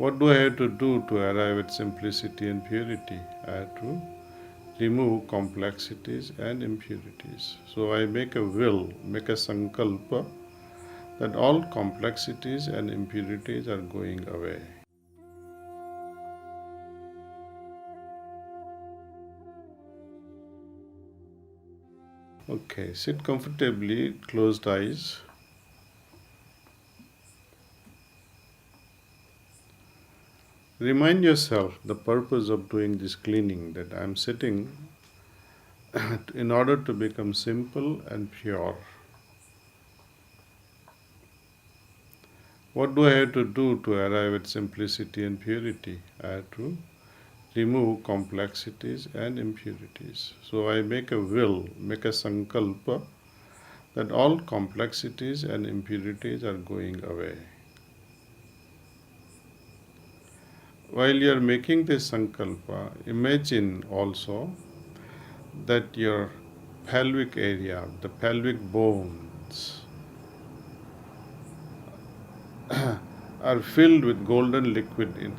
What do I have to do to arrive at simplicity and purity? I have to remove complexities and impurities. So I make a will, make a sankalpa that all complexities and impurities are going away. Okay, sit comfortably, closed eyes. Remind yourself the purpose of doing this cleaning, that I am sitting in order to become simple and pure. What do I have to do to arrive at simplicity and purity? I have to remove complexities and impurities. So I make a will, make a sankalpa that all complexities and impurities are going away. While you are making this sankalpa, imagine also that your pelvic area, the pelvic bones, are filled with golden liquid.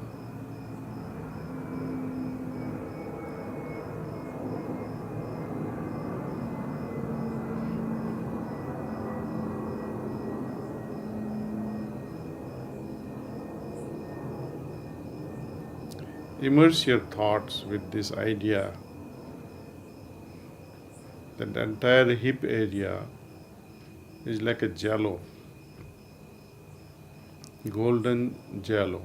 Immerse your thoughts with this idea that the entire hip area is like a jello, golden jello.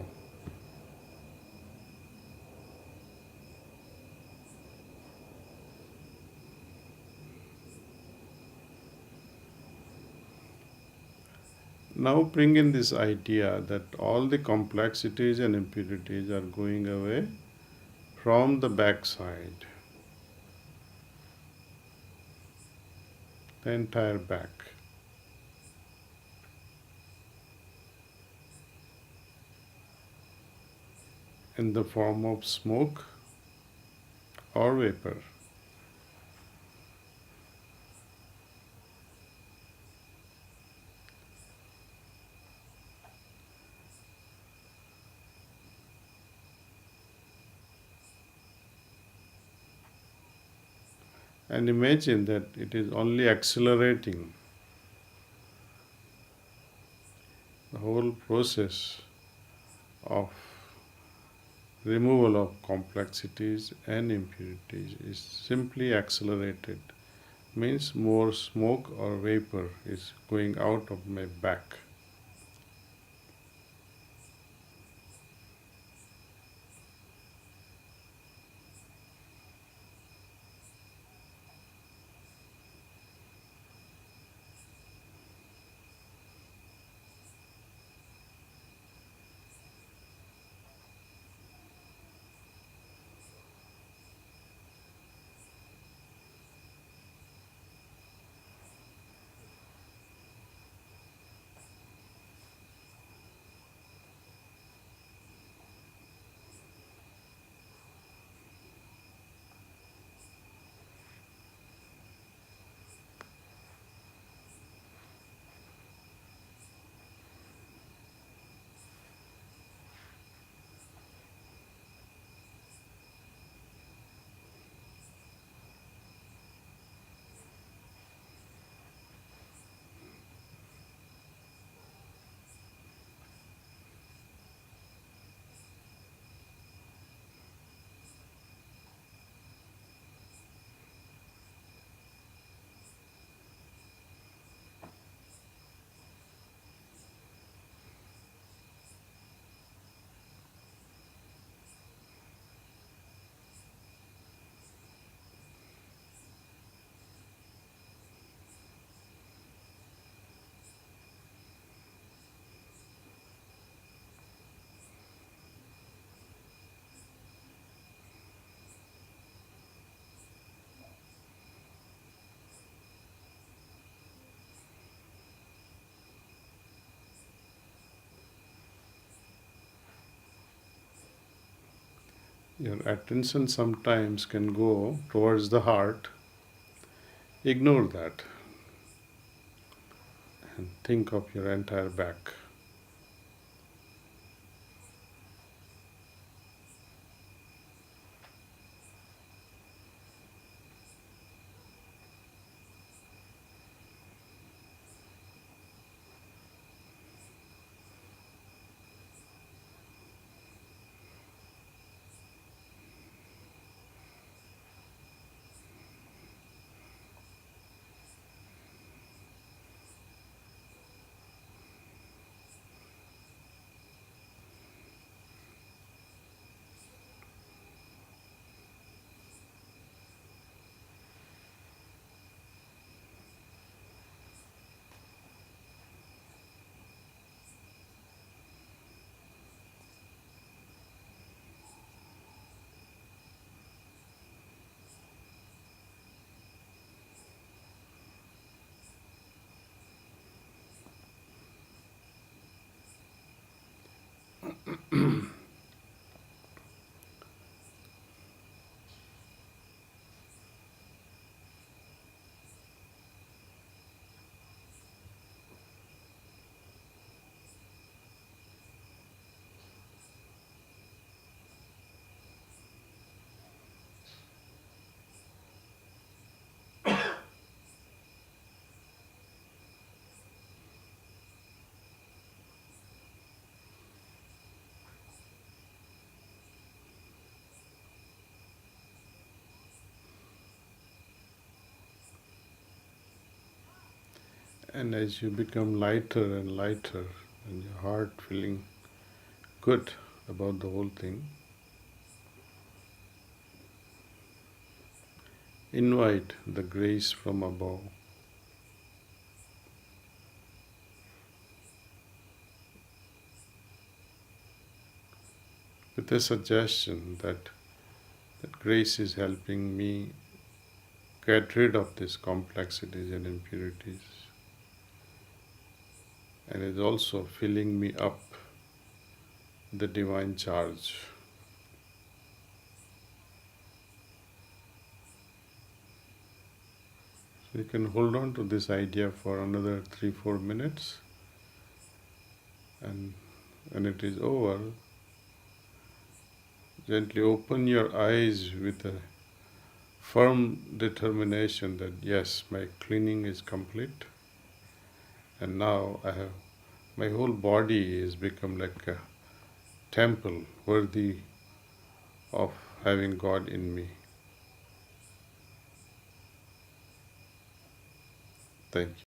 Now bring in this idea that all the complexities and impurities are going away from the backside, the entire back, in the form of smoke or vapor. And imagine that it is only accelerating the whole process of removal of complexities and impurities is simply accelerated. Means more smoke or vapor is going out of my back. Your attention sometimes can go towards the heart. Ignore that and think of your entire back. And as you become lighter and lighter, and your heart feeling good about the whole thing, invite the grace from above. With a suggestion that grace is helping me get rid of these complexities and impurities, and is also filling me up the divine charge. So you can hold on to this idea for another 3-4 minutes, and when it is over, gently open your eyes with a firm determination that yes, my cleaning is complete, and now my whole body has become like a temple worthy of having God in me. Thank you.